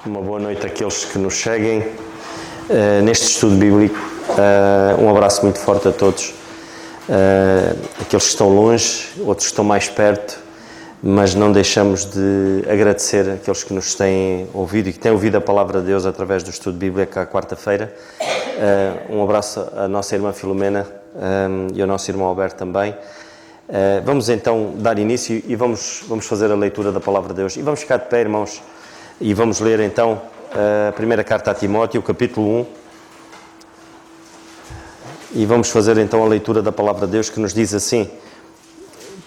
Uma boa noite àqueles que nos seguem neste estudo bíblico. Um abraço muito forte a todos. Aqueles que estão longe, outros que estão mais perto, mas não deixamos de agradecer àqueles que nos têm ouvido e que têm ouvido a palavra de Deus através do estudo bíblico à quarta-feira. Um abraço à nossa irmã Filomena e ao nosso irmão Alberto também. Vamos então dar início e vamos fazer a leitura da palavra de Deus. E vamos ficar de pé, irmãos, e vamos ler então a primeira carta a Timóteo, capítulo 1. E vamos fazer então a leitura da palavra de Deus, que nos diz assim: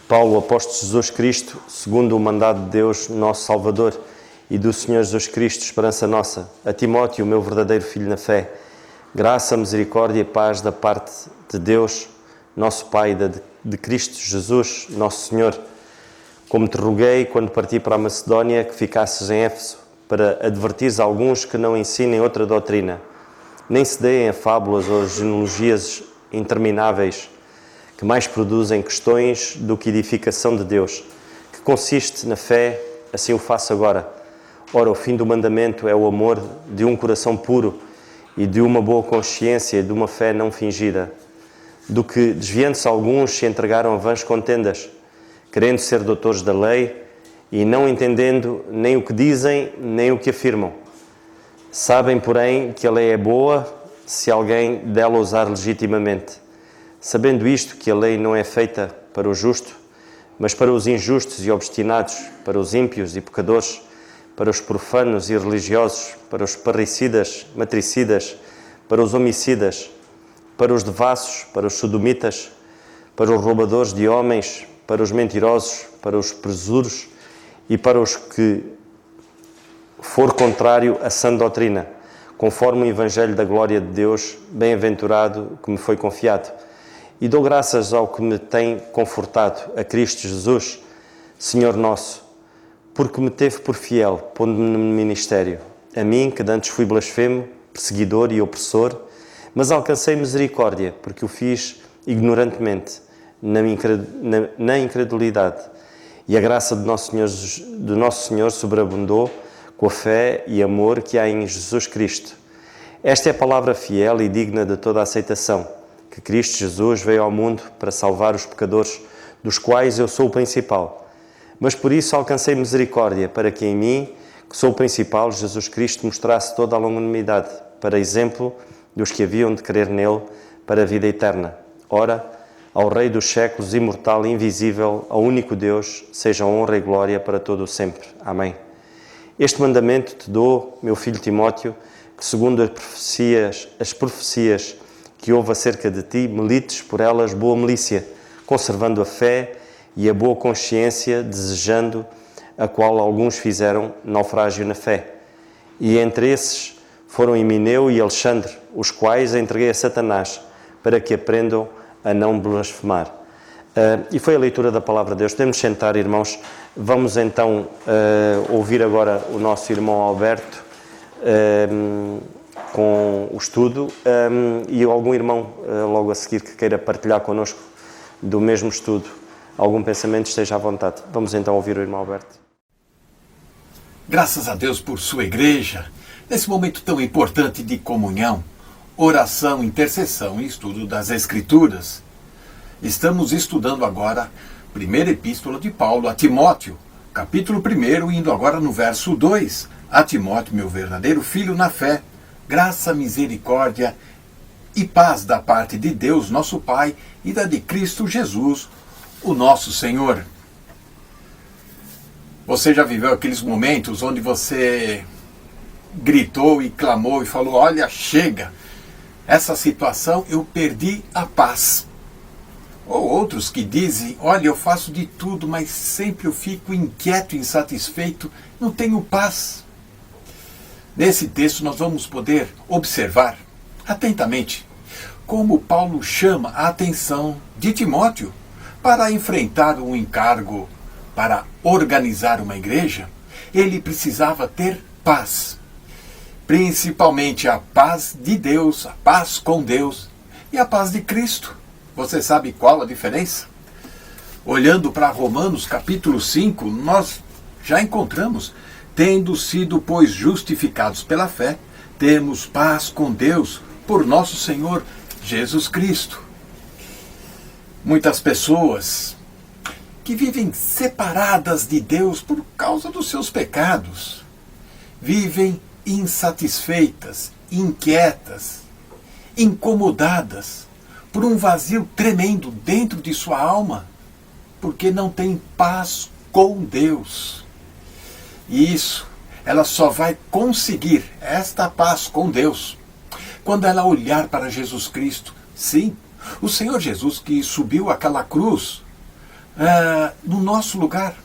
Paulo, apóstolo de Jesus Cristo, segundo o mandado de Deus, nosso Salvador, e do Senhor Jesus Cristo, esperança nossa, a Timóteo, meu verdadeiro filho na fé, graça, misericórdia e paz da parte de Deus, nosso Pai, de Cristo Jesus, nosso Senhor. Como te roguei, quando parti para a Macedónia, que ficasses em Éfeso, para advertires alguns que não ensinem outra doutrina, nem se deem a fábulas ou genealogias intermináveis, que mais produzem questões do que edificação de Deus, que consiste na fé, assim o faço agora. Ora, o fim do mandamento é o amor de um coração puro e de uma boa consciência e de uma fé não fingida, do que, desviando-se alguns, se entregaram a vãs contendas, querendo ser doutores da lei e não entendendo nem o que dizem, nem o que afirmam. Sabem, porém, que a lei é boa se alguém dela usar legitimamente. Sabendo isto, que a lei não é feita para o justo, mas para os injustos e obstinados, para os ímpios e pecadores, para os profanos e religiosos, para os parricidas, matricidas, para os homicidas, para os devassos, para os sodomitas, para os roubadores de homens, para os mentirosos, para os presuros e para os que for contrário à sã doutrina, conforme o Evangelho da glória de Deus, bem-aventurado que me foi confiado. E dou graças ao que me tem confortado, a Cristo Jesus, Senhor nosso, porque me teve por fiel, pondo-me no ministério. A mim, que dantes fui blasfemo, perseguidor e opressor, mas alcancei misericórdia, porque o fiz ignorantemente, na incredulidade. E a graça do nosso Senhor sobreabundou com a fé e amor que há em Jesus Cristo. Esta é a palavra fiel e digna de toda a aceitação, que Cristo Jesus veio ao mundo para salvar os pecadores, dos quais eu sou o principal. Mas por isso alcancei misericórdia, para que em mim, que sou o principal, Jesus Cristo mostrasse toda a longanimidade, para exemplo dos que haviam de crer nele para a vida eterna. Ora, ao Rei dos séculos, imortal e invisível, ao único Deus, seja honra e glória para todo o sempre. Amém. Este mandamento te dou, meu filho Timóteo, que segundo as profecias que houve acerca de ti, milites por elas boa milícia, conservando a fé e a boa consciência, desejando a qual alguns fizeram naufrágio na fé. E entre esses foram Himeneu e Alexandre, os quais entreguei a Satanás, para que aprendam a não blasfemar. E foi a leitura da palavra de Deus. Podemos sentar, irmãos. Vamos então ouvir agora o nosso irmão Alberto com o estudo e algum irmão logo a seguir que queira partilhar connosco do mesmo estudo. Algum pensamento, esteja à vontade. Vamos então ouvir o irmão Alberto. Graças a Deus por sua igreja, nesse momento tão importante de comunhão, oração, intercessão e estudo das Escrituras. Estamos estudando agora a primeira epístola de Paulo a Timóteo, capítulo 1, indo agora no verso 2. A Timóteo, meu verdadeiro filho na fé, graça, misericórdia e paz da parte de Deus, nosso Pai, e da de Cristo Jesus, o nosso Senhor. Você já viveu aqueles momentos onde você gritou e clamou e falou: olha, chega, essa situação eu perdi a paz. Ou outros que dizem: olha, eu faço de tudo, mas sempre eu fico inquieto, insatisfeito, não tenho paz. Nesse texto nós vamos poder observar atentamente como Paulo chama a atenção de Timóteo para enfrentar um encargo, para organizar uma igreja. Ele precisava ter paz, principalmente a paz de Deus, a paz com Deus e a paz de Cristo. Você sabe qual a diferença? Olhando para Romanos capítulo 5, nós já encontramos tendo sido, pois, justificados pela fé, temos paz com Deus por nosso Senhor Jesus Cristo. Muitas pessoas que vivem separadas de Deus por causa dos seus pecados, vivem insatisfeitas, inquietas, incomodadas por um vazio tremendo dentro de sua alma, porque não tem paz com Deus. E isso, ela só vai conseguir esta paz com Deus quando ela olhar para Jesus Cristo. Sim, o Senhor Jesus que subiu aquela cruz no nosso lugar,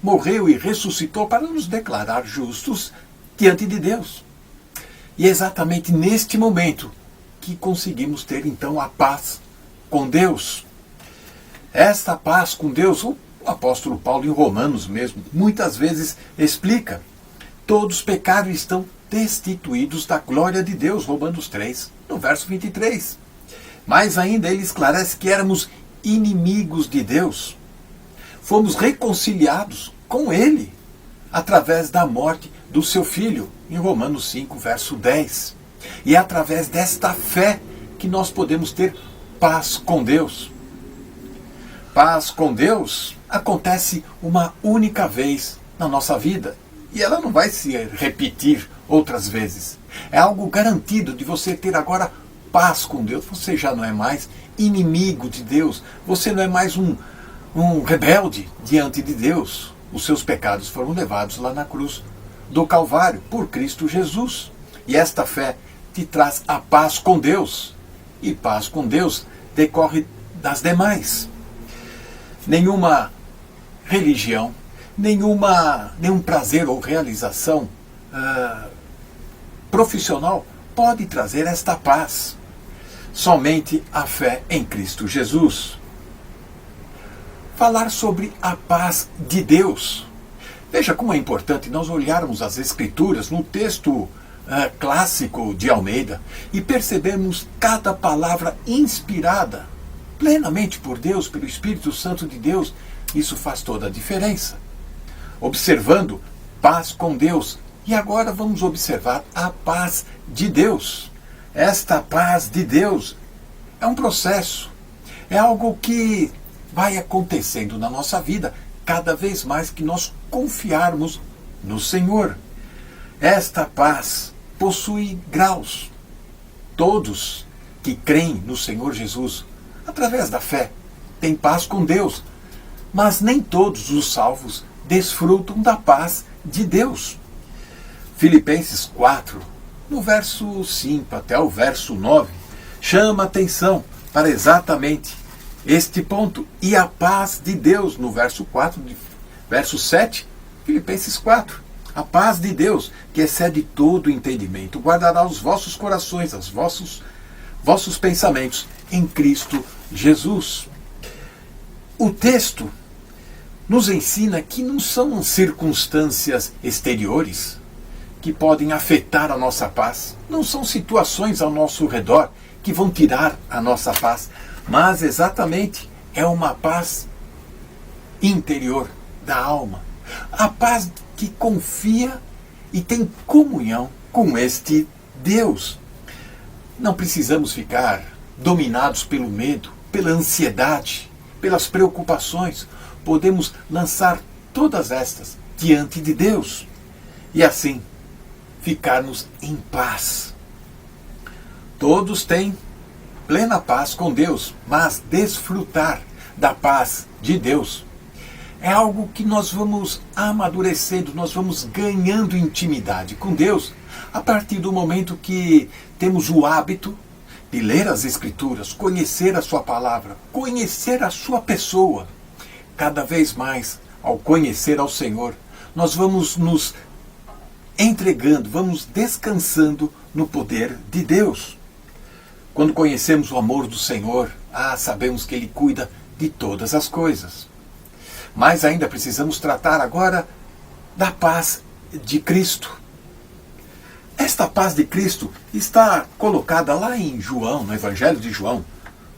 morreu e ressuscitou para nos declarar justos diante de Deus. E é exatamente neste momento que conseguimos ter então a paz com Deus. Esta paz com Deus, o apóstolo Paulo em Romanos mesmo, muitas vezes explica: todos pecaram e estão destituídos da glória de Deus, Romanos 3, no verso 23. Mais ainda, ele esclarece que éramos inimigos de Deus. Fomos reconciliados com Ele através da morte do seu Filho, em Romanos 5, verso 10. E é através desta fé que nós podemos ter paz com Deus. Paz com Deus acontece uma única vez na nossa vida. E ela não vai se repetir outras vezes. É algo garantido de você ter agora paz com Deus. Você já não é mais inimigo de Deus. Você não é mais um rebelde diante de Deus. Os seus pecados foram levados lá na cruz do Calvário por Cristo Jesus. E esta fé te traz a paz com Deus. E paz com Deus decorre das demais. Nenhuma religião, nenhum prazer ou realização profissional pode trazer esta paz. Somente a fé em Cristo Jesus. Falar sobre a paz de Deus. Veja como é importante nós olharmos as Escrituras no texto clássico de Almeida e percebermos cada palavra inspirada plenamente por Deus, pelo Espírito Santo de Deus. Isso faz toda a diferença. Observando paz com Deus. E agora vamos observar a paz de Deus. Esta paz de Deus é um processo. É algo que vai acontecendo na nossa vida cada vez mais que nós confiarmos no Senhor. Esta paz possui graus. Todos que creem no Senhor Jesus, através da fé, têm paz com Deus. Mas nem todos os salvos desfrutam da paz de Deus. Filipenses 4, no verso 5 até o verso 9, chama atenção para exatamente este ponto. E a paz de Deus, no verso 4, verso 7, Filipenses 4. A paz de Deus, que excede todo o entendimento, guardará os vossos corações, os vossos pensamentos em Cristo Jesus. O texto nos ensina que não são circunstâncias exteriores que podem afetar a nossa paz. Não são situações ao nosso redor que vão tirar a nossa paz. Mas exatamente é uma paz interior da alma. A paz que confia e tem comunhão com este Deus. Não precisamos ficar dominados pelo medo, pela ansiedade, pelas preocupações. Podemos lançar todas estas diante de Deus e assim ficarmos em paz. Todos têm plena paz com Deus, mas desfrutar da paz de Deus é algo que nós vamos amadurecendo, nós vamos ganhando intimidade com Deus a partir do momento que temos o hábito de ler as Escrituras, conhecer a sua palavra, conhecer a sua pessoa. Cada vez mais, ao conhecer ao Senhor, nós vamos nos entregando, vamos descansando no poder de Deus. Quando conhecemos o amor do Senhor, sabemos que Ele cuida de todas as coisas. Mas ainda precisamos tratar agora da paz de Cristo. Esta paz de Cristo está colocada lá em João, no Evangelho de João,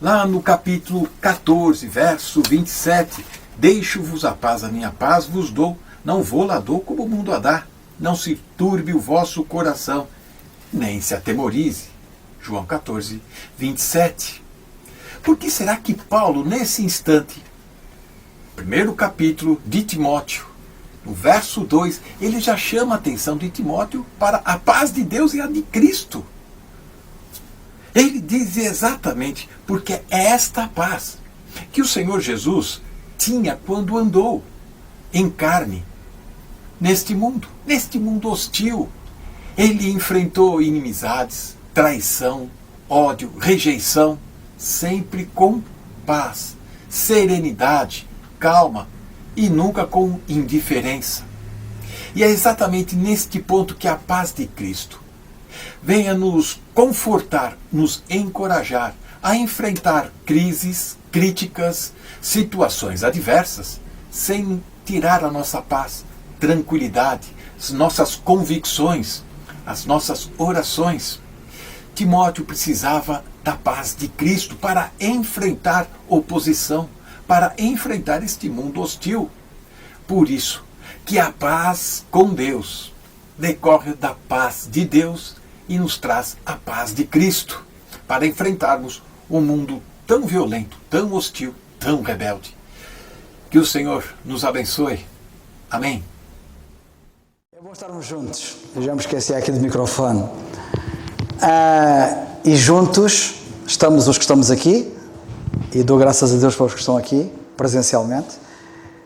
lá no capítulo 14, verso 27. Deixo-vos a minha paz vos dou, Não vou lá dou como o mundo a dá. Não se turbe o vosso coração, nem se atemorize. João 14, 27. Por que será que Paulo, nesse instante, primeiro capítulo de Timóteo, no verso 2, ele já chama a atenção de Timóteo para a paz de Deus e a de Cristo? Ele diz exatamente porque é esta paz que o Senhor Jesus tinha quando andou em carne neste mundo hostil. Ele enfrentou inimizades, traição, ódio, rejeição, sempre com paz, serenidade, calma e nunca com indiferença. E é exatamente neste ponto que a paz de Cristo venha nos confortar, nos encorajar a enfrentar crises, críticas, situações adversas, sem tirar a nossa paz, tranquilidade, as nossas convicções, as nossas orações. Timóteo precisava da paz de Cristo para enfrentar oposição, para enfrentar este mundo hostil. Por isso que a paz com Deus decorre da paz de Deus e nos traz a paz de Cristo, para enfrentarmos um mundo tão violento, tão hostil, tão rebelde. Que o Senhor nos abençoe. Amém. É bom estarmos juntos. Eu já me esqueci aqui do microfone. E juntos estamos os que estamos aqui, e dou graças a Deus para os que estão aqui, presencialmente,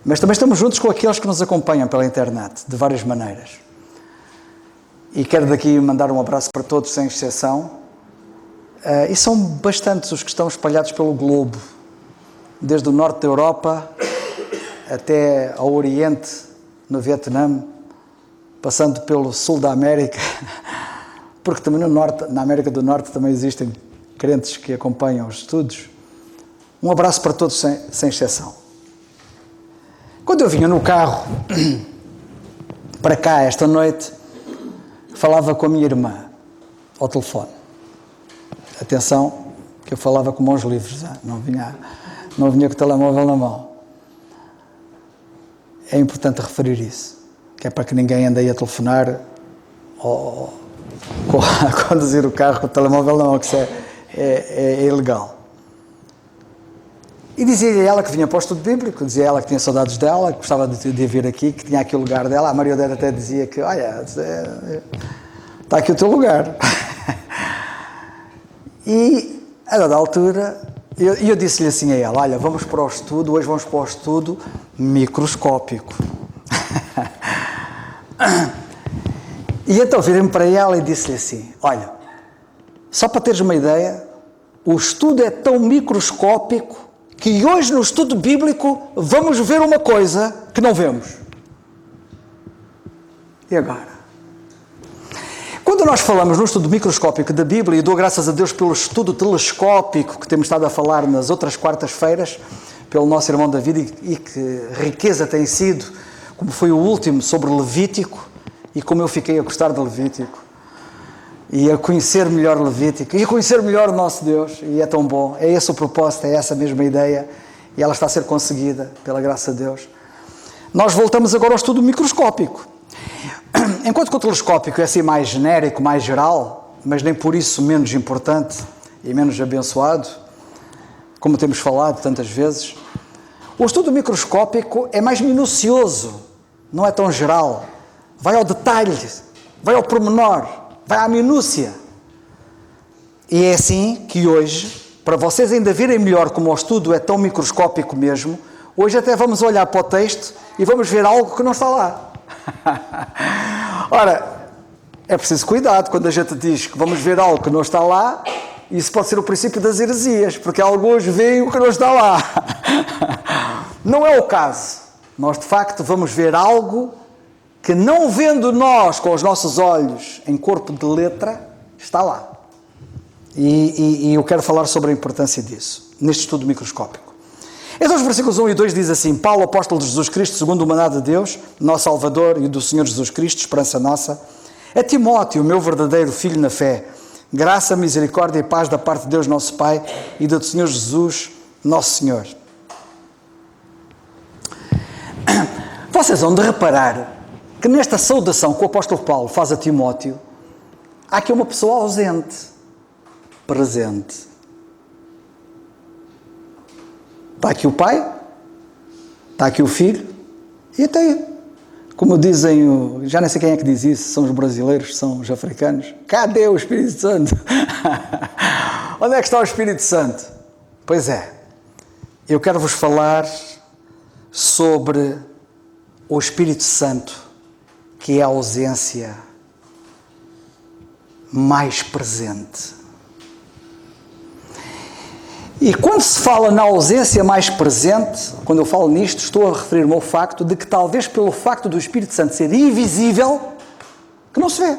mas também estamos juntos com aqueles que nos acompanham pela internet, de várias maneiras. E quero daqui mandar um abraço para todos, sem exceção. E são bastantes os que estão espalhados pelo globo, desde o norte da Europa até ao Oriente, no Vietnã, passando pelo sul da América, porque também no norte, na América do Norte também existem crentes que acompanham os estudos. Um abraço para todos, sem exceção. Quando eu vinha no carro para cá esta noite, falava com a minha irmã ao telefone. Atenção, que eu falava com mãos livres, não vinha com o telemóvel na mão. É importante referir isso, que é para que ninguém ande aí a telefonar ou a conduzir o carro com o telemóvel na mão, que isso é ilegal. E dizia-lhe ela que vinha para o estudo bíblico, dizia ela que tinha saudades dela, que gostava de vir aqui, que tinha aqui o lugar dela. A Maria Odete até dizia que, olha, está aqui o teu lugar. E, a dada altura, eu disse-lhe assim a ela, olha, vamos para o estudo, hoje vamos para o estudo microscópico. E então virei-me para ela e disse-lhe assim, olha, só para teres uma ideia, o estudo é tão microscópico que hoje no estudo bíblico vamos ver uma coisa que não vemos. E agora? Quando nós falamos no estudo microscópico da Bíblia, e dou graças a Deus pelo estudo telescópico que temos estado a falar nas outras quartas-feiras, pelo nosso irmão David, e que riqueza tem sido, como foi o último sobre Levítico, e como eu fiquei a gostar de Levítico, e a conhecer melhor Levítico, e a conhecer melhor o nosso Deus, e é tão bom, é esse o propósito, é essa mesma ideia, e ela está a ser conseguida, pela graça de Deus. Nós voltamos agora ao estudo microscópico. Enquanto que o telescópico é assim mais genérico, mais geral, mas nem por isso menos importante e menos abençoado, como temos falado tantas vezes, o estudo microscópico é mais minucioso, não é tão geral, vai ao detalhe, vai ao pormenor, vai à minúcia. E é assim que hoje, para vocês ainda verem melhor como o estudo é tão microscópico mesmo, hoje até vamos olhar para o texto e vamos ver algo que não está lá. Ora, é preciso cuidado quando a gente diz que vamos ver algo que não está lá, isso pode ser o princípio das heresias, porque alguns veem o que não está lá. Não é o caso. Nós de facto vamos ver algo que, não vendo nós com os nossos olhos em corpo de letra, está lá. E eu quero falar sobre a importância disso, neste estudo microscópico. Então os versículos 1 e 2 diz assim, Paulo, apóstolo de Jesus Cristo, segundo o mandato de Deus, nosso Salvador e do Senhor Jesus Cristo, esperança nossa, a Timóteo, meu verdadeiro filho na fé, graça, misericórdia e paz da parte de Deus nosso Pai e do Senhor Jesus, nosso Senhor. Vocês vão de reparar que nesta saudação que o apóstolo Paulo faz a Timóteo, há aqui uma pessoa ausente, presente. Está aqui o pai, está aqui o filho, e até, como dizem, já nem sei quem é que diz isso, são os brasileiros, são os africanos. Cadê o Espírito Santo? Onde é que está o Espírito Santo? Pois é, eu quero vos falar sobre o Espírito Santo, que é a ausência mais presente. E quando se fala na ausência mais presente, quando eu falo nisto, estou a referir-me ao facto de que talvez pelo facto do Espírito Santo ser invisível, que não se vê.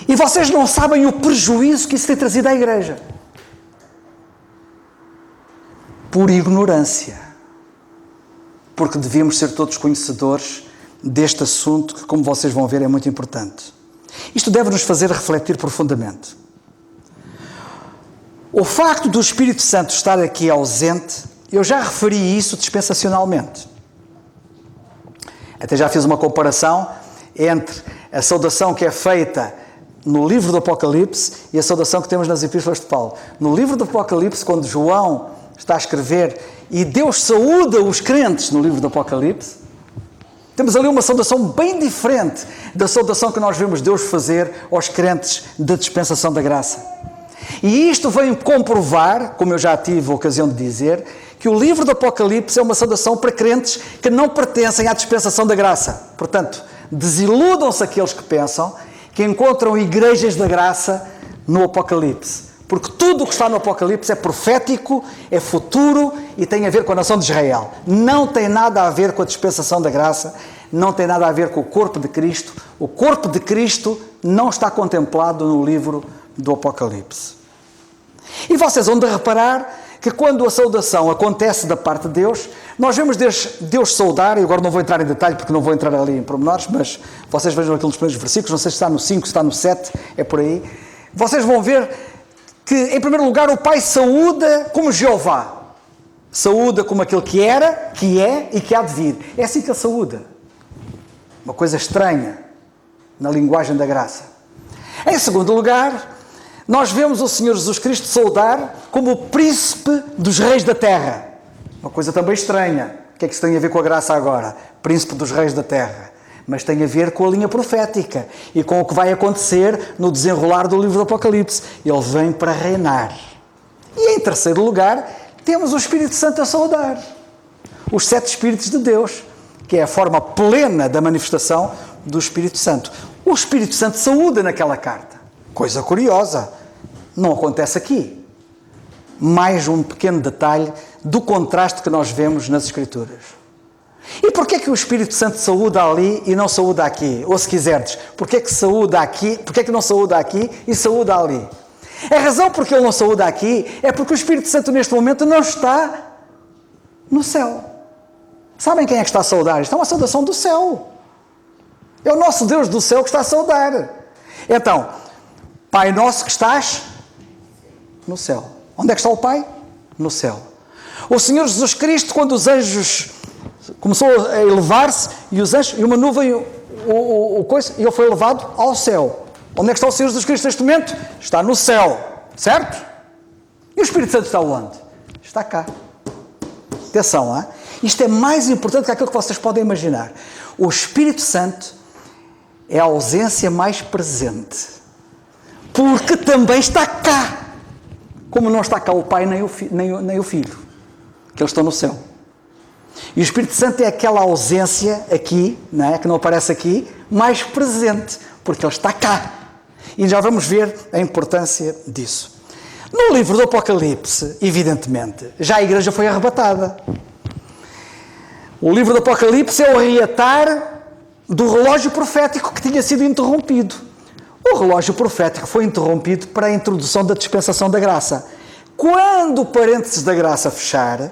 E vocês não sabem o prejuízo que isso tem trazido à igreja. Por ignorância. Porque devíamos ser todos conhecedores deste assunto que, como vocês vão ver, é muito importante. Isto deve nos fazer refletir profundamente. O facto do Espírito Santo estar aqui ausente, eu já referi isso dispensacionalmente. Até já fiz uma comparação entre a saudação que é feita no livro do Apocalipse e a saudação que temos nas epístolas de Paulo. No livro do Apocalipse, quando João está a escrever e Deus saúda os crentes no livro do Apocalipse, temos ali uma saudação bem diferente da saudação que nós vemos Deus fazer aos crentes da dispensação da graça. E isto vem comprovar, como eu já tive a ocasião de dizer, que o livro do Apocalipse é uma saudação para crentes que não pertencem à dispensação da graça. Portanto, desiludam-se aqueles que pensam que encontram igrejas da graça no Apocalipse. Porque tudo o que está no Apocalipse é profético, é futuro e tem a ver com a nação de Israel. Não tem nada a ver com a dispensação da graça, não tem nada a ver com o corpo de Cristo. O corpo de Cristo não está contemplado no livro do Apocalipse. E vocês vão de reparar que quando a saudação acontece da parte de Deus, nós vemos Deus saudar, e agora não vou entrar em detalhe porque não vou entrar ali em pormenores, mas vocês vejam aqui nos primeiros versículos, não sei se está no 5, se está no 7, é por aí. Vocês vão ver que, em primeiro lugar, o Pai saúda como Jeová. Saúda como aquele que era, que é e que há de vir. É assim que ele saúda. Uma coisa estranha na linguagem da graça. Em segundo lugar, nós vemos o Senhor Jesus Cristo saudar como o príncipe dos reis da terra. Uma coisa também estranha. O que é que isso tem a ver com a graça agora? Príncipe dos reis da terra. Mas tem a ver com a linha profética e com o que vai acontecer no desenrolar do livro do Apocalipse. Ele vem para reinar. E em terceiro lugar, temos o Espírito Santo a saudar. Os 7 Espíritos de Deus, que é a forma plena da manifestação do Espírito Santo. O Espírito Santo saúda naquela carta. Coisa curiosa, não acontece aqui. Mais um pequeno detalhe do contraste que nós vemos nas Escrituras. E porquê que o Espírito Santo saúda ali e não saúda aqui? Ou se quiserdes, porquê que saúda aqui, porquê que não saúda aqui e saúda ali? A razão porque ele não saúda aqui é porque o Espírito Santo neste momento não está no céu. Sabem quem é que está a saudar? Isto é uma saudação do céu. É o nosso Deus do céu que está a saudar. Então, Pai nosso que estás no céu. Onde é que está o Pai? No céu. O Senhor Jesus Cristo, quando os anjos começou a elevar-se e os anjos, e uma nuvem, e ele foi levado ao céu. Onde é que está o Senhor Jesus Cristo neste momento? Está no céu, certo? E o Espírito Santo está onde? Está cá. Atenção, hein? Isto é mais importante que aquilo que vocês podem imaginar. O Espírito Santo é a ausência mais presente. Porque também está cá. Como não está cá o Pai nem o Filho. Que eles estão no céu. E o Espírito Santo é aquela ausência aqui, não é? Que não aparece aqui, mais presente. Porque ele está cá. E já vamos ver a importância disso. No livro do Apocalipse, evidentemente, já a igreja foi arrebatada. O livro do Apocalipse é o reatar do relógio profético que tinha sido interrompido. O relógio profético foi interrompido para a introdução da dispensação da graça. Quando o parênteses da graça fechar,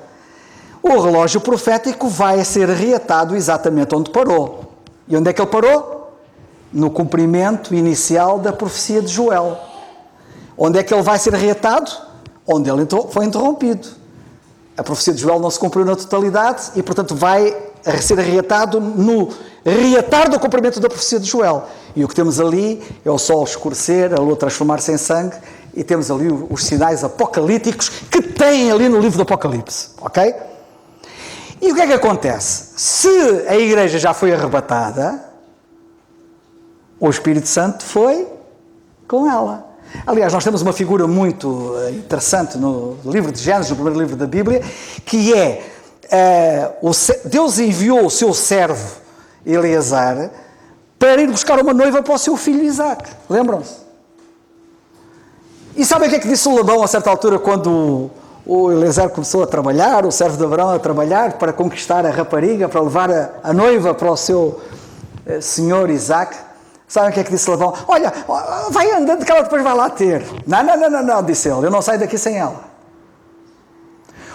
o relógio profético vai ser reatado exatamente onde parou. E onde é que ele parou? No cumprimento inicial da profecia de Joel. Onde é que ele vai ser reatado? Onde ele foi interrompido. A profecia de Joel não se cumpriu na totalidade e, portanto, vai ser arreatado no reatar do cumprimento da profecia de Joel. E o que temos ali é o sol escurecer, a lua transformar-se em sangue, e temos ali os sinais apocalípticos que tem ali no livro do Apocalipse, ok? E o que é que acontece? Se a igreja já foi arrebatada, o Espírito Santo foi com ela. Aliás, nós temos uma figura muito interessante no livro de Gênesis, no primeiro livro da Bíblia, que é Deus enviou o seu servo Eleazar para ir buscar uma noiva para o seu filho Isaac. Lembram-se? E sabem o que é que disse o Labão a certa altura quando o Eleazar começou a trabalhar, o servo de Abraão a trabalhar para conquistar a rapariga, para levar a noiva para o seu senhor Isaac? Sabem o que é que disse Labão? Olha, vai andando que ela depois vai lá ter. Não, disse ele, eu não saio daqui sem ela.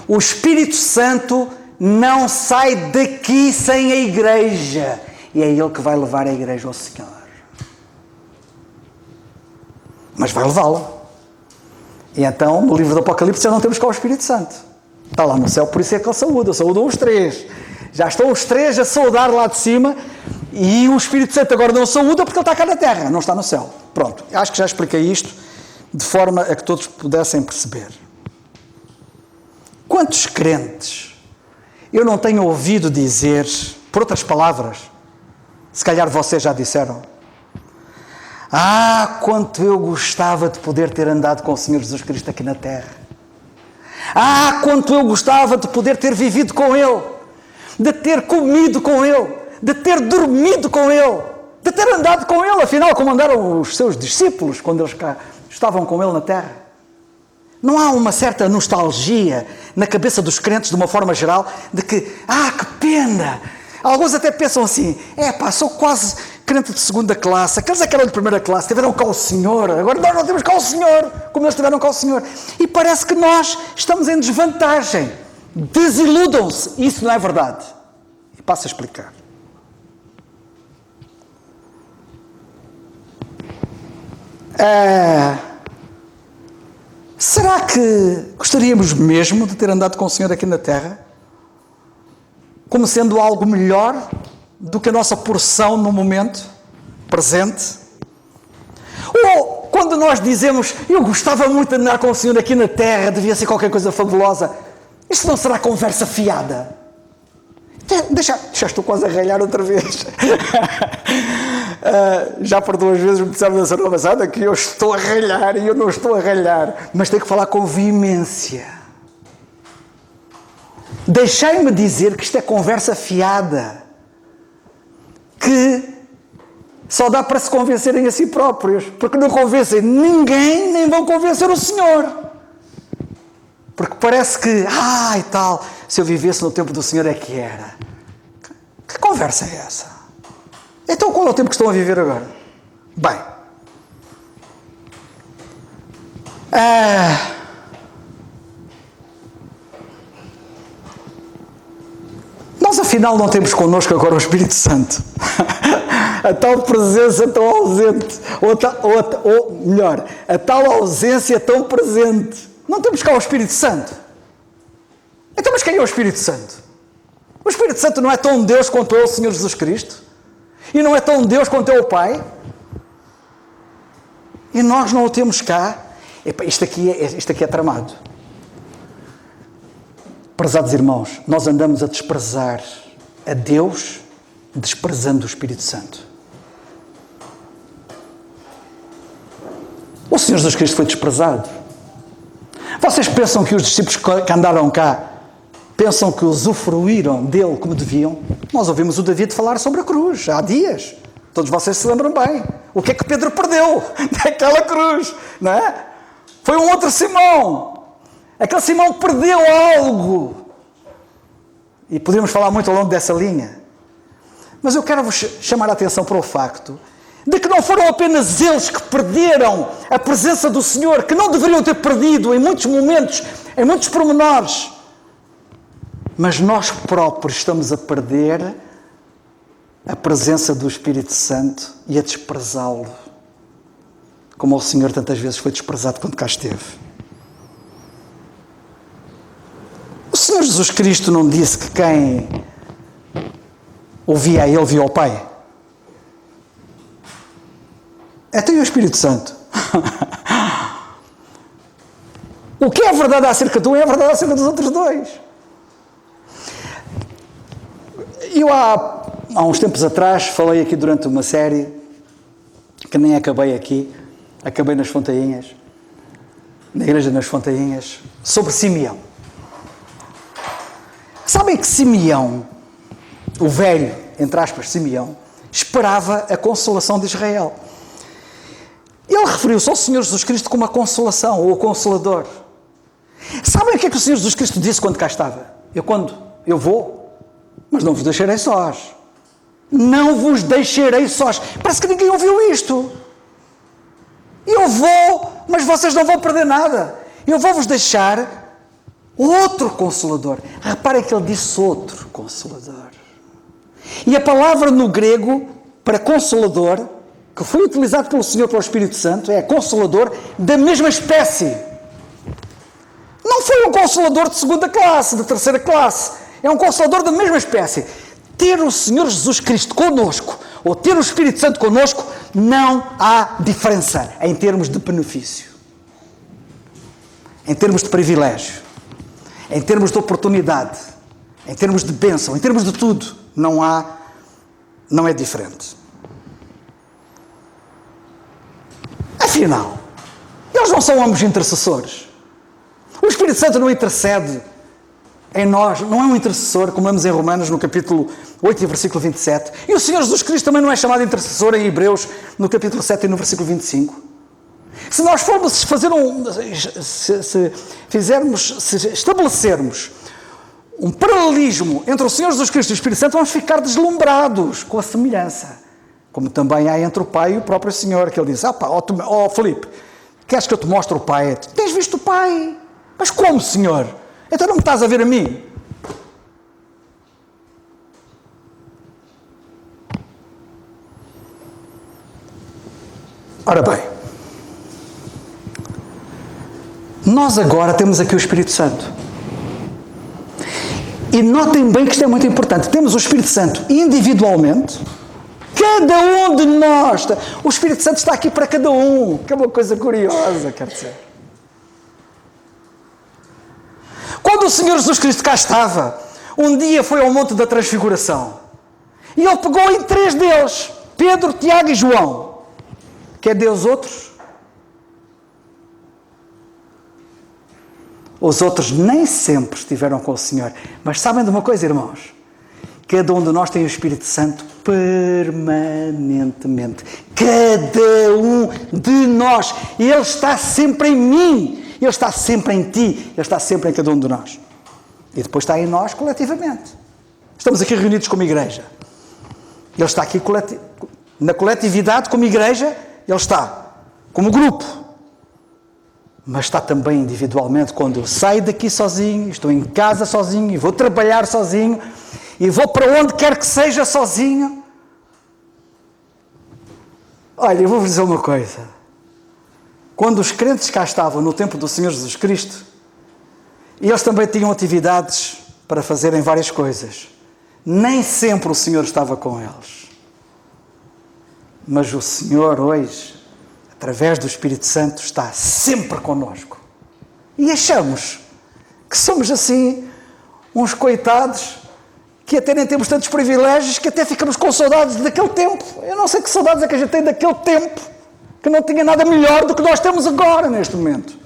O Espírito Santo não sai daqui sem a igreja. E é ele que vai levar a igreja ao Senhor. Mas vai levá-la. E então, no livro do Apocalipse, já não temos cá o Espírito Santo. Está lá no céu, por isso é que ele saúda. Saúdam os três. Já estão os três a saudar lá de cima. E o Espírito Santo agora não saúda porque ele está cá na terra, não está no céu. Pronto, acho que já expliquei isto de forma a que todos pudessem perceber. Quantos crentes eu não tenho ouvido dizer, por outras palavras, se calhar vocês já disseram, quanto eu gostava de poder ter andado com o Senhor Jesus Cristo aqui na terra. Quanto eu gostava de poder ter vivido com Ele, de ter comido com Ele, de ter dormido com Ele, de ter andado com Ele, afinal, como andaram os seus discípulos quando eles cá estavam com Ele na terra. Não há uma certa nostalgia na cabeça dos crentes, de uma forma geral, de que, que pena. Alguns até pensam assim, sou quase crente de segunda classe, aqueles é que eram de primeira classe, tiveram cá o Senhor, agora nós não temos cá o Senhor, como eles tiveram cá o Senhor. E parece que nós estamos em desvantagem. Desiludam-se. Isso não é verdade. E passo a explicar. Será que gostaríamos mesmo de ter andado com o Senhor aqui na terra? Como sendo algo melhor do que a nossa porção no momento presente? Ou quando nós dizemos, eu gostava muito de andar com o Senhor aqui na terra, devia ser qualquer coisa fabulosa, isto não será conversa fiada? Já estou quase a ralhar outra vez. Já por 2 vezes me disseram na semana passada que eu estou a ralhar e eu não estou a ralhar, mas tenho que falar com veemência. Deixai-me dizer que isto é conversa fiada, que só dá para se convencerem a si próprios, porque não convencem ninguém, nem vão convencer o Senhor. Porque parece que, e tal, se eu vivesse no tempo do Senhor é que era. Que conversa é essa? Então qual é o tempo que estão a viver agora? Bem, nós afinal não temos connosco agora o Espírito Santo. A tal presença tão ausente, ou melhor, a tal ausência tão presente. Não temos cá o Espírito Santo. Então, mas quem é o Espírito Santo? O Espírito Santo não é tão Deus quanto é o Senhor Jesus Cristo? E não é tão Deus quanto é o Pai? E nós não o temos cá? Isto aqui é tramado. Prezados irmãos, nós andamos a desprezar a Deus, desprezando o Espírito Santo. O Senhor Jesus Cristo foi desprezado. Vocês pensam que os discípulos que andaram cá pensam que usufruíram dele como deviam? Nós ouvimos o David falar sobre a cruz há dias. Todos vocês se lembram bem. O que é que Pedro perdeu daquela cruz? Não é? Foi um outro Simão. Aquele Simão perdeu algo. E podemos falar muito ao longo dessa linha. Mas eu quero vos chamar a atenção para o facto de que não foram apenas eles que perderam a presença do Senhor, que não deveriam ter perdido em muitos momentos, em muitos pormenores, mas nós próprios estamos a perder a presença do Espírito Santo e a desprezá-lo, como o Senhor tantas vezes foi desprezado quando cá esteve. O Senhor Jesus Cristo não disse que quem ouvia a Ele via ao Pai? Até o Espírito Santo. O que é verdade acerca de um é verdade acerca dos outros dois. Eu há uns tempos atrás falei aqui durante uma série, que nem acabei aqui, acabei nas Fontainhas, na igreja nas Fontainhas, sobre Simeão. Sabem que Simeão, o velho, entre aspas, Simeão, esperava a consolação de Israel. Ele referiu-se ao Senhor Jesus Cristo como a consolação, ou o Consolador. Sabem o que é que o Senhor Jesus Cristo disse quando cá estava? Eu vou, mas não vos deixarei sós. Não vos deixarei sós. Parece que ninguém ouviu isto. Eu vou, mas vocês não vão perder nada. Eu vou-vos deixar outro Consolador. Reparem que ele disse outro Consolador. E a palavra no grego para Consolador, que foi utilizado pelo Senhor, pelo Espírito Santo, é Consolador da mesma espécie. Não foi um Consolador de segunda classe, de terceira classe. É um Consolador da mesma espécie. Ter o Senhor Jesus Cristo connosco, ou ter o Espírito Santo connosco, não há diferença em termos de benefício, em termos de privilégio, em termos de oportunidade, em termos de bênção, em termos de tudo. Não é diferente. Afinal, eles não são ambos intercessores. O Espírito Santo não intercede em nós, não é um intercessor, como vemos em Romanos, no capítulo 8 e versículo 27. E o Senhor Jesus Cristo também não é chamado intercessor em Hebreus, no capítulo 7 e no versículo 25. Se nós formos fazer se estabelecermos um paralelismo entre o Senhor Jesus Cristo e o Espírito Santo, vamos ficar deslumbrados com a semelhança. Como também há entre o Pai e o próprio Senhor, que ele diz, Filipe, queres que eu te mostre o Pai? Tu tens visto o Pai? Mas como, Senhor? Então não me estás a ver a mim? Ora bem, nós agora temos aqui o Espírito Santo. E notem bem que isto é muito importante. Temos o Espírito Santo individualmente. Cada um de nós. O Espírito Santo está aqui para cada um. Que é uma coisa curiosa, quer dizer. Quando o Senhor Jesus Cristo cá estava, um dia foi ao Monte da Transfiguração. E ele pegou em 3 deles. Pedro, Tiago e João. Quer Deus outros? Os outros nem sempre estiveram com o Senhor. Mas sabem de uma coisa, irmãos? Cada um de nós tem o Espírito Santo permanentemente. Cada um de nós. Ele está sempre em mim. Ele está sempre em ti. Ele está sempre em cada um de nós. E depois está em nós coletivamente. Estamos aqui reunidos como igreja. Ele está aqui na coletividade como igreja. Ele está como grupo. Mas está também individualmente quando eu saio daqui sozinho, estou em casa sozinho e vou trabalhar sozinho e vou para onde quer que seja sozinho. Olha, eu vou-vos dizer uma coisa. Quando os crentes cá estavam no tempo do Senhor Jesus Cristo, eles também tinham atividades para fazerem várias coisas. Nem sempre o Senhor estava com eles. Mas o Senhor hoje, através do Espírito Santo, está sempre connosco. E achamos que somos assim, uns coitados, que até nem temos tantos privilégios, que até ficamos com saudades daquele tempo. Eu não sei que saudades é que a gente tem daquele tempo, que não tinha nada melhor do que nós temos agora, neste momento.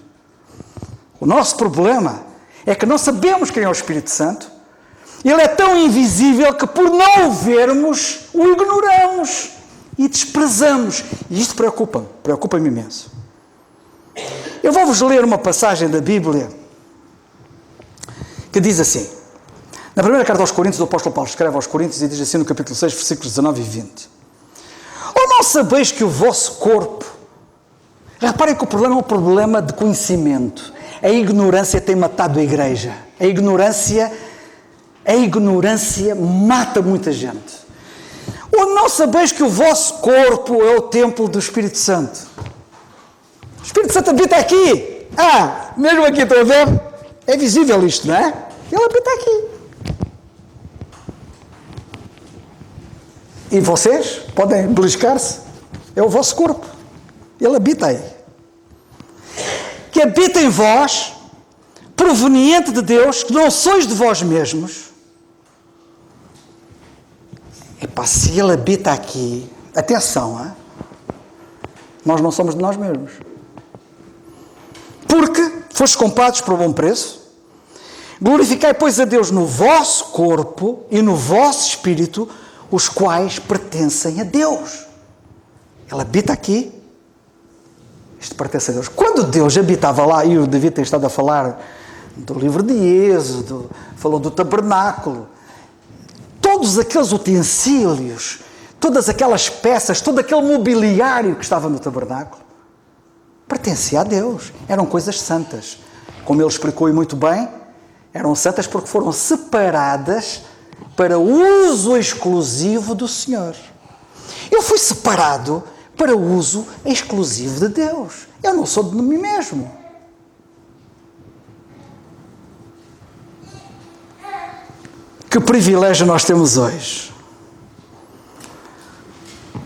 O nosso problema é que não sabemos quem é o Espírito Santo. Ele é tão invisível que, por não o vermos, o ignoramos e desprezamos. E isto preocupa-me imenso. Eu vou-vos ler uma passagem da Bíblia que diz assim. Na primeira carta aos Coríntios, o apóstolo Paulo escreve aos Coríntios e diz assim no capítulo 6, versículos 19 e 20. Ou não sabeis que o vosso corpo... Reparem que o problema é um problema de conhecimento. A ignorância tem matado a igreja. A ignorância mata muita gente. Ou não sabeis que o vosso corpo é o templo do Espírito Santo? O Espírito Santo habita aqui. Mesmo aqui, estão a ver? É visível isto, não é? Ele habita aqui. E vocês podem beliscar-se. É o vosso corpo. Ele habita aí. Que habita em vós, proveniente de Deus, que não sois de vós mesmos. Epá, se Ele habita aqui, atenção, hein? Nós não somos de nós mesmos. Porque fostes comprados por bom preço. Glorificai, pois, a Deus no vosso corpo e no vosso espírito, os quais pertencem a Deus. Ele habita aqui. Isto pertence a Deus. Quando Deus habitava lá, e o David tem estado a falar do livro de Êxodo, falou do tabernáculo, todos aqueles utensílios, todas aquelas peças, todo aquele mobiliário que estava no tabernáculo, pertencia a Deus. Eram coisas santas. Como ele explicou e muito bem, eram santas porque foram separadas para uso exclusivo do Senhor. Eu fui separado para uso exclusivo de Deus. Eu não sou de mim mesmo. Que privilégio nós temos hoje.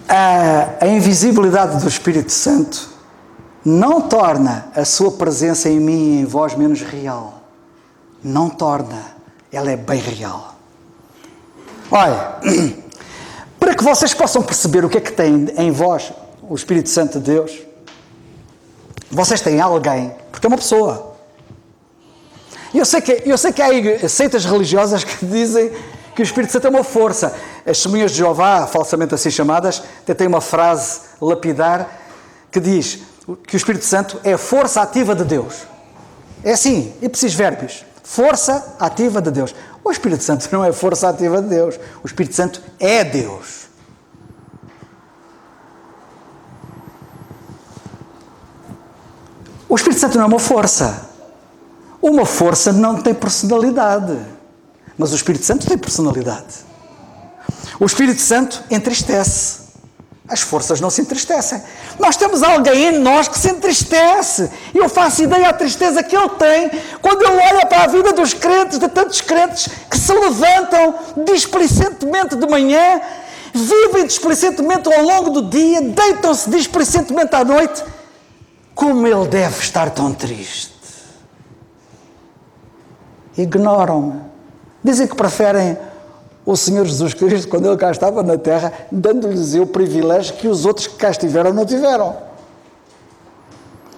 A invisibilidade do Espírito Santo não torna a sua presença em mim e em vós menos real. Não torna. Ela é bem real. Olha, para que vocês possam perceber o que é que tem em vós o Espírito Santo de Deus, vocês têm alguém, porque é uma pessoa. Eu sei que há seitas religiosas que dizem que o Espírito Santo é uma força. As Testemunhas de Jeová, falsamente assim chamadas, têm uma frase lapidar que diz que o Espírito Santo é a força ativa de Deus. É assim, ipsis verbis. Força ativa de Deus. O Espírito Santo não é força ativa de Deus. O Espírito Santo é Deus. O Espírito Santo não é uma força. Uma força não tem personalidade. Mas o Espírito Santo tem personalidade. O Espírito Santo entristece. As forças não se entristecem. Nós temos alguém em nós que se entristece. E eu faço ideia da tristeza que ele tem quando ele olha para a vida dos crentes, de tantos crentes que se levantam displicentemente de manhã, vivem displicentemente ao longo do dia, deitam-se displicentemente à noite. Como ele deve estar tão triste. Ignoram-me. Dizem que preferem o Senhor Jesus Cristo, quando Ele cá estava na terra, dando-lhes o privilégio que os outros que cá estiveram não tiveram.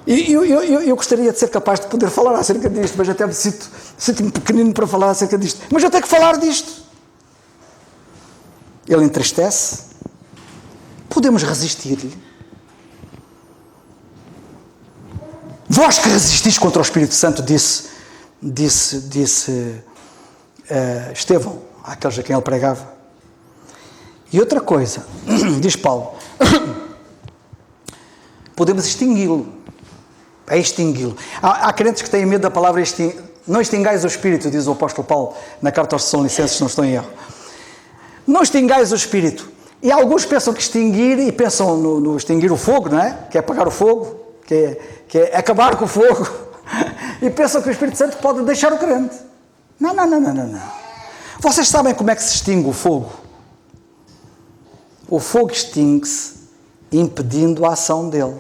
E eu gostaria de ser capaz de poder falar acerca disto, mas até me sinto-me pequenino para falar acerca disto. Mas eu tenho que falar disto. Ele entristece. Podemos resistir-lhe. Vós que resistis contra o Espírito Santo, disse Estevão, àqueles a quem ele pregava. E outra coisa, diz Paulo, podemos extingui-lo. É extingui-lo. Há crentes que têm medo da palavra extinguir. Não extingais o Espírito, diz o apóstolo Paulo na carta aos Tessalonicenses, se não estou em erro. Não extingais o Espírito. E alguns pensam que extinguir, e pensam no extinguir o fogo, não é? Que é apagar o fogo, que é acabar com o fogo. E pensam que o Espírito Santo pode deixar o crente. Não. Vocês sabem como é que se extingue o fogo? O fogo extingue-se impedindo a ação dele.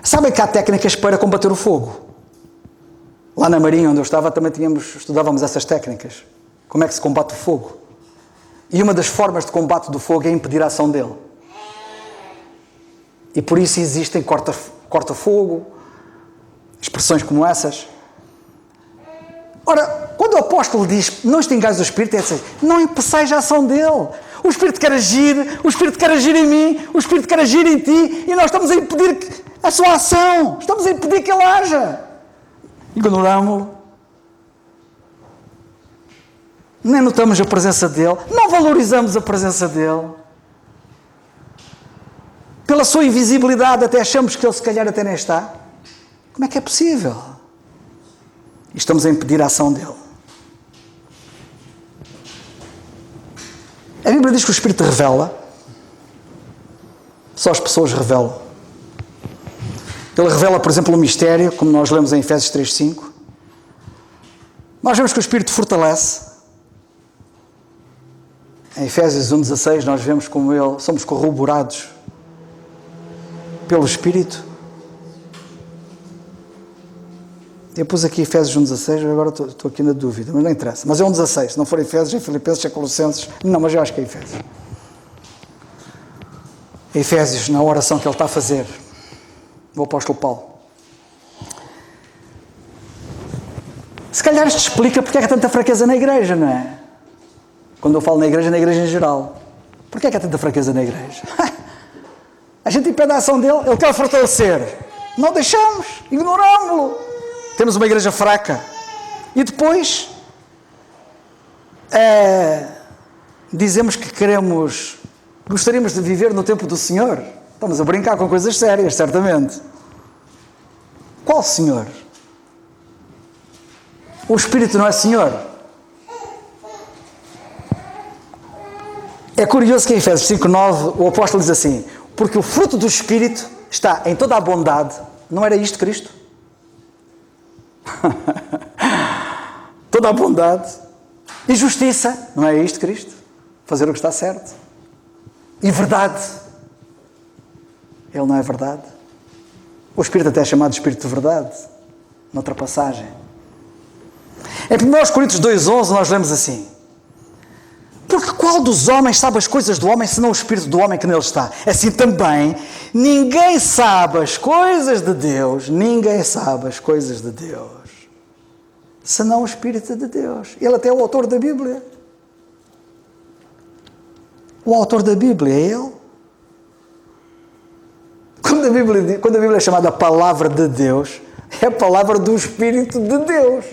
Sabem que há técnicas para combater o fogo? Lá na Marinha, onde eu estava, também estudávamos essas técnicas. Como é que se combate o fogo? E uma das formas de combate do fogo é impedir a ação dele. E por isso existem corta-fogo, expressões como essas. Ora, quando o apóstolo diz, não extingais o Espírito, é assim, não impeçais a ação dele. O Espírito quer agir em mim, o Espírito quer agir em ti, e nós estamos a impedir a sua ação, estamos a impedir que ele haja. Ignoramos-lo. Nem notamos a presença dele, não valorizamos a presença dele. Pela sua invisibilidade, até achamos que ele se calhar até nem está. Como é que é possível? E estamos a impedir a ação dele. A Bíblia diz que o Espírito revela. Só as pessoas revelam. Ele revela, por exemplo, o mistério, como nós lemos em Efésios 3:5. Nós vemos que o Espírito fortalece. Em Efésios 1,16 nós vemos como somos corroborados pelo Espírito. Eu pus aqui Efésios 1,16, agora estou aqui na dúvida, mas não interessa. Mas é 1,16, se não for Efésios, é Filipenses, é Colossenses. Não, mas eu acho que é Efésios. Efésios, na oração que ele está a fazer, o apóstolo Paulo. Se calhar isto explica porque é que há tanta fraqueza na igreja, não é? Quando eu falo na igreja em geral. Porquê é que há tanta fraqueza na igreja? A gente impede a ação dele, ele quer fortalecer. Não deixamos, ignorámo-lo. Temos uma igreja fraca. E depois dizemos que gostaríamos de viver no tempo do Senhor. Estamos a brincar com coisas sérias, certamente. Qual Senhor? O Espírito não é Senhor? É curioso que em Efésios 5,9 o apóstolo diz assim: porque o fruto do Espírito está em toda a bondade. Não era isto Cristo? Toda a bondade e justiça. Não é isto Cristo? Fazer o que está certo. E verdade. Ele não é verdade? O Espírito até é chamado Espírito de verdade. Noutra passagem. Em 1 Coríntios 2,11 nós lemos assim: porque qual dos homens sabe as coisas do homem, senão o Espírito do homem que nele está? Assim também, ninguém sabe as coisas de Deus, senão o Espírito de Deus. Ele até é o autor da Bíblia. O autor da Bíblia é Ele. Quando a Bíblia é chamada a Palavra de Deus, é a Palavra do Espírito de Deus.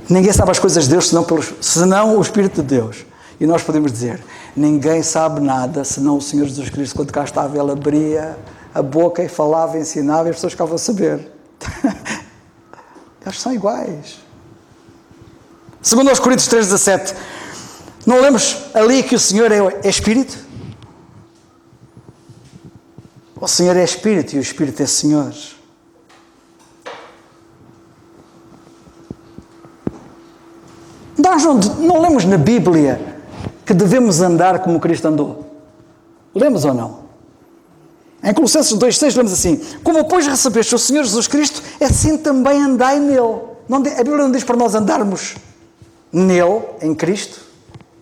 Ninguém sabe as coisas de Deus senão o Espírito de Deus. E nós podemos dizer: ninguém sabe nada senão o Senhor Jesus Cristo. Quando cá estava, Ele abria a boca e falava, ensinava, e as pessoas ficavam a saber. Eles são iguais. Segundo aos Coríntios 3,17, não lemos ali que o Senhor é Espírito? O Senhor é Espírito e o Espírito é Senhor. Nós não lemos na Bíblia que devemos andar como Cristo andou. Lemos ou não? Em Colossenses 2,6 lemos assim: como pois recebeste o Senhor Jesus Cristo, assim também andai nele. A Bíblia não diz para nós andarmos nele, em Cristo?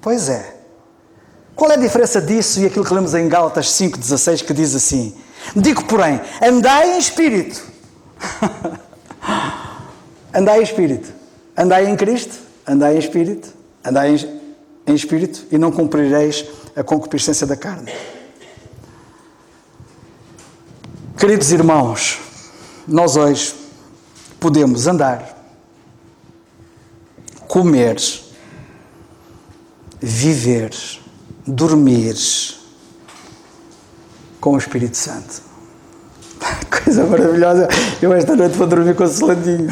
Pois é. Qual é a diferença disso e aquilo que lemos em Gálatas 5,16, que diz assim: digo, porém, andai em Espírito. Andai em Espírito. Andai em Cristo. Andai em Espírito. Andai em Espírito e não cumprireis a concupiscência da carne. Queridos irmãos, nós hoje podemos andar, comer, viver, dormir com o Espírito Santo. Coisa maravilhosa. Eu esta noite vou dormir consoladinho.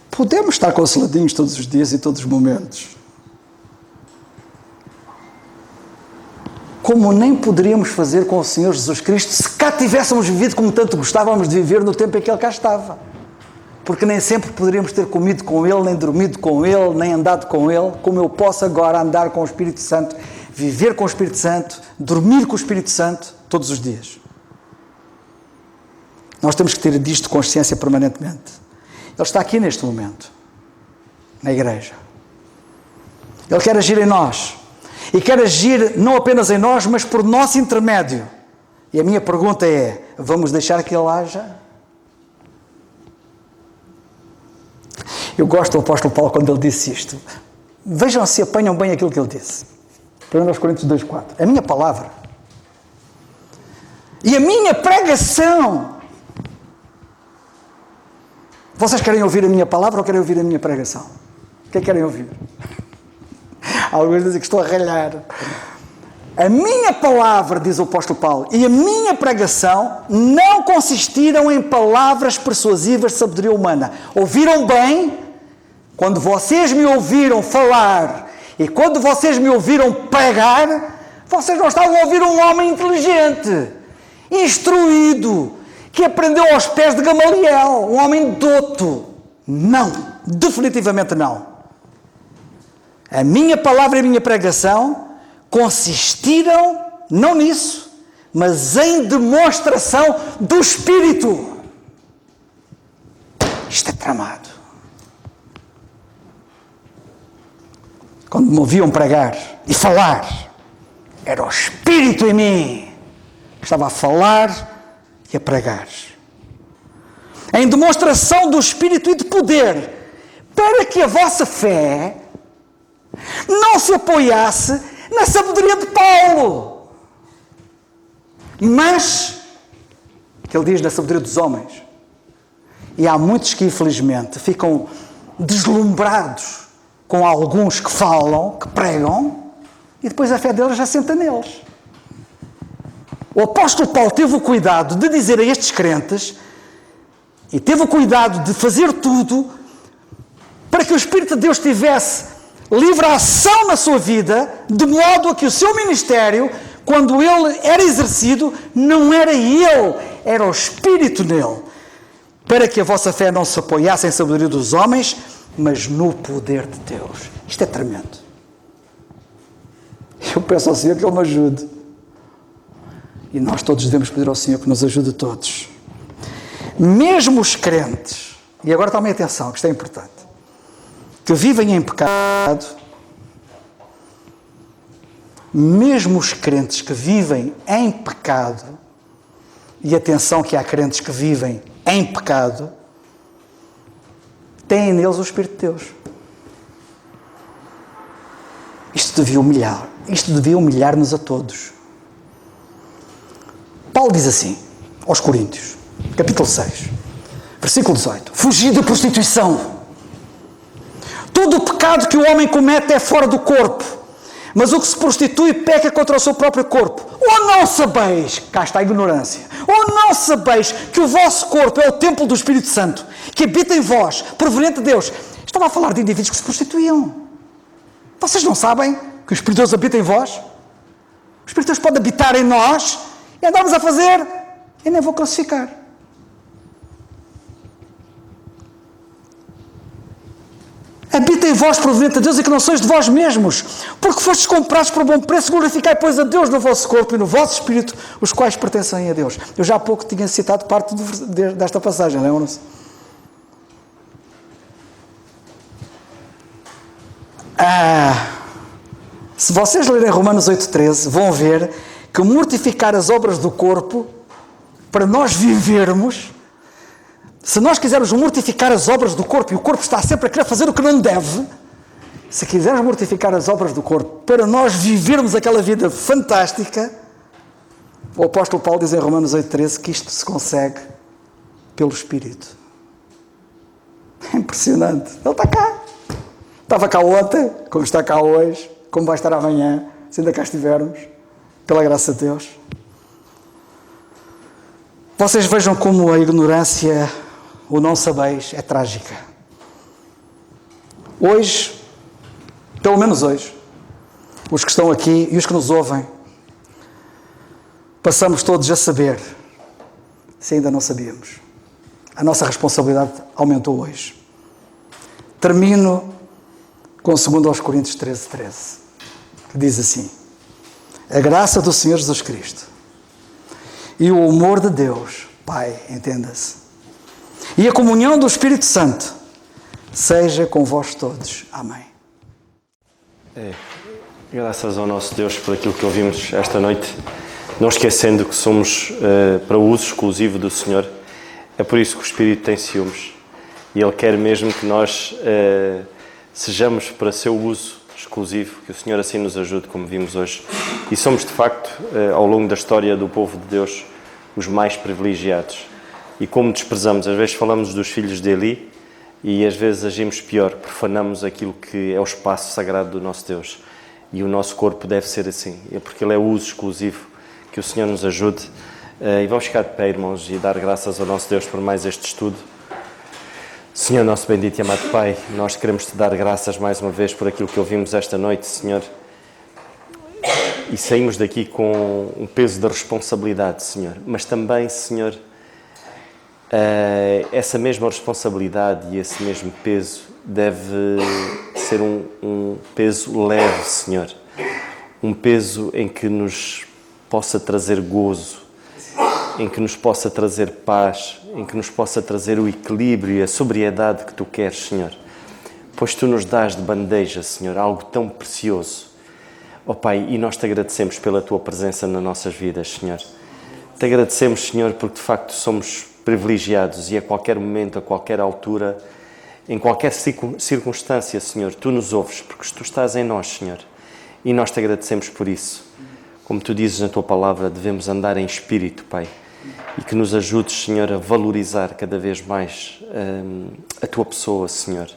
Podemos estar consoladinhos todos os dias e todos os momentos. Como nem poderíamos fazer com o Senhor Jesus Cristo se cá tivéssemos vivido como tanto gostávamos de viver no tempo em que Ele cá estava. Porque nem sempre poderíamos ter comido com Ele, nem dormido com Ele, nem andado com Ele, como eu posso agora andar com o Espírito Santo, viver com o Espírito Santo, dormir com o Espírito Santo todos os dias. Nós temos que ter disto consciência permanentemente. Ele está aqui neste momento, na igreja. Ele quer agir em nós. E quer agir não apenas em nós, mas por nosso intermédio. E a minha pergunta é: vamos deixar que Ele haja? Eu gosto do apóstolo Paulo quando ele disse isto. Vejam se apanham bem aquilo que ele disse. 1 Coríntios 2,4. A minha palavra e a minha pregação. Vocês querem ouvir a minha palavra ou querem ouvir a minha pregação? O que é que querem ouvir? Alguns dizem que estou a ralhar. A minha palavra, diz o apóstolo Paulo, e a minha pregação não consistiram em palavras persuasivas de sabedoria humana. Ouviram bem? Quando vocês me ouviram falar e quando vocês me ouviram pregar, Vocês não estavam a ouvir um homem inteligente, instruído, que aprendeu aos pés de Gamaliel, um homem douto. Não, definitivamente não. A minha palavra e a minha pregação consistiram, não nisso, mas em demonstração do Espírito. Isto é tramado. Quando me ouviam pregar e falar, era o Espírito em mim que estava a falar e a pregar. Em demonstração do Espírito e de poder, para que a vossa fé não se apoiasse na sabedoria de Paulo, mas, que ele diz, na sabedoria dos homens. E há muitos que, infelizmente, ficam deslumbrados com alguns que falam, que pregam, e depois a fé deles já senta neles. O apóstolo Paulo teve o cuidado de dizer a estes crentes, e teve o cuidado de fazer tudo, para que o Espírito de Deus tivesse livre ação na sua vida, de modo a que o seu ministério, quando ele era exercido, não era ele, era o Espírito nele, para que a vossa fé não se apoiasse em sabedoria dos homens, mas no poder de Deus. Isto é tremendo. Eu peço ao Senhor que Ele me ajude. E nós todos devemos pedir ao Senhor que nos ajude todos. Mesmo os crentes, e agora tomem atenção, que isto é importante, que vivem em pecado, mesmo os crentes que vivem em pecado, e atenção que há crentes que vivem em pecado, têm neles o Espírito de Deus. Isto devia humilhar-nos a todos. Paulo diz assim, aos Coríntios, capítulo 6, versículo 18, fugi da prostituição. Todo o pecado que o homem comete é fora do corpo, mas o que se prostitui peca contra o seu próprio corpo. Ou não sabeis, cá está a ignorância, ou não sabeis que o vosso corpo é o templo do Espírito Santo, que habita em vós, proveniente de Deus. Estava a falar de indivíduos que se prostituíam. Vocês não sabem que o Espírito de Deus habita em vós? O Espírito de Deus pode habitar em nós e andarmos a fazer, eu nem vou classificar. Habita em vós, proveniente de Deus, e que não sois de vós mesmos, porque fostes comprados por bom preço, glorificai, pois, a Deus no vosso corpo e no vosso espírito, os quais pertencem a Deus. Eu já há pouco tinha citado parte desta passagem, lembram-se? Se vocês lerem Romanos 8,13, vão ver que mortificar as obras do corpo, para nós vivermos, se nós quisermos mortificar as obras do corpo, e o corpo está sempre a querer fazer o que não deve, se quisermos mortificar as obras do corpo, para nós vivermos aquela vida fantástica, o apóstolo Paulo diz em Romanos 8,13 que isto se consegue pelo Espírito. É impressionante. Ele está cá. Estava cá ontem, como está cá hoje, como vai estar amanhã, se ainda cá estivermos, pela graça de Deus. Vocês vejam como a ignorância, o não sabeis, é trágica. Hoje, pelo menos hoje, os que estão aqui e os que nos ouvem, passamos todos a saber, se ainda não sabíamos. A nossa responsabilidade aumentou hoje. Termino com 2 Coríntios 13, que diz assim: a graça do Senhor Jesus Cristo e o amor de Deus, Pai, entenda-se, e a comunhão do Espírito Santo seja com vós todos. Amém. Graças ao nosso Deus por aquilo que ouvimos esta noite, não esquecendo que somos para o uso exclusivo do Senhor. É por isso que o Espírito tem ciúmes e Ele quer mesmo que nós sejamos para seu uso exclusivo, que o Senhor assim nos ajude, como vimos hoje. E somos, de facto, ao longo da história do povo de Deus, os mais privilegiados. E como desprezamos, às vezes falamos dos filhos de Eli e às vezes agimos pior, profanamos aquilo que é o espaço sagrado do nosso Deus. E o nosso corpo deve ser assim, porque Ele é o uso exclusivo. Que o Senhor nos ajude. E vamos ficar de pé, irmãos, e dar graças ao nosso Deus por mais este estudo. Senhor, nosso bendito e amado Pai, nós queremos Te dar graças mais uma vez por aquilo que ouvimos esta noite, Senhor. E saímos daqui com um peso da responsabilidade, Senhor. Mas também, Senhor, essa mesma responsabilidade e esse mesmo peso deve ser um peso leve, Senhor. Um peso em que nos possa trazer gozo, em que nos possa trazer paz, em que nos possa trazer o equilíbrio e a sobriedade que Tu queres, Senhor. Pois Tu nos dás de bandeja, Senhor, algo tão precioso. Ó Pai, e nós Te agradecemos pela Tua presença nas nossas vidas, Senhor. Te agradecemos, Senhor, porque de facto somos privilegiados e a qualquer momento, a qualquer altura, em qualquer circunstância, Senhor, Tu nos ouves, porque Tu estás em nós, Senhor. E nós Te agradecemos por isso. Como Tu dizes na Tua palavra, devemos andar em espírito, Pai. E que nos ajudes, Senhor, a valorizar cada vez mais a Tua pessoa, Senhor.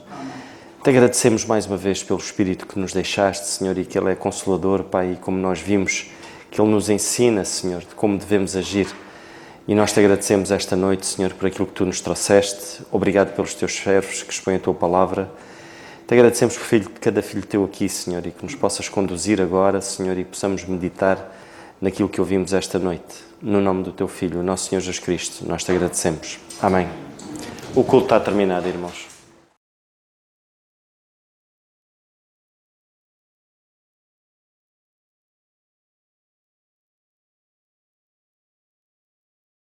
Te agradecemos mais uma vez pelo Espírito que nos deixaste, Senhor, e que Ele é consolador, Pai, e como nós vimos, que Ele nos ensina, Senhor, de como devemos agir. E nós Te agradecemos esta noite, Senhor, por aquilo que Tu nos trouxeste. Obrigado pelos Teus servos que expõem a Tua palavra. Te agradecemos por cada filho Teu aqui, Senhor, e que nos possas conduzir agora, Senhor, e possamos meditar naquilo que ouvimos esta noite. No nome do Teu Filho, o nosso Senhor Jesus Cristo, nós Te agradecemos. Amém. O culto está terminado, irmãos.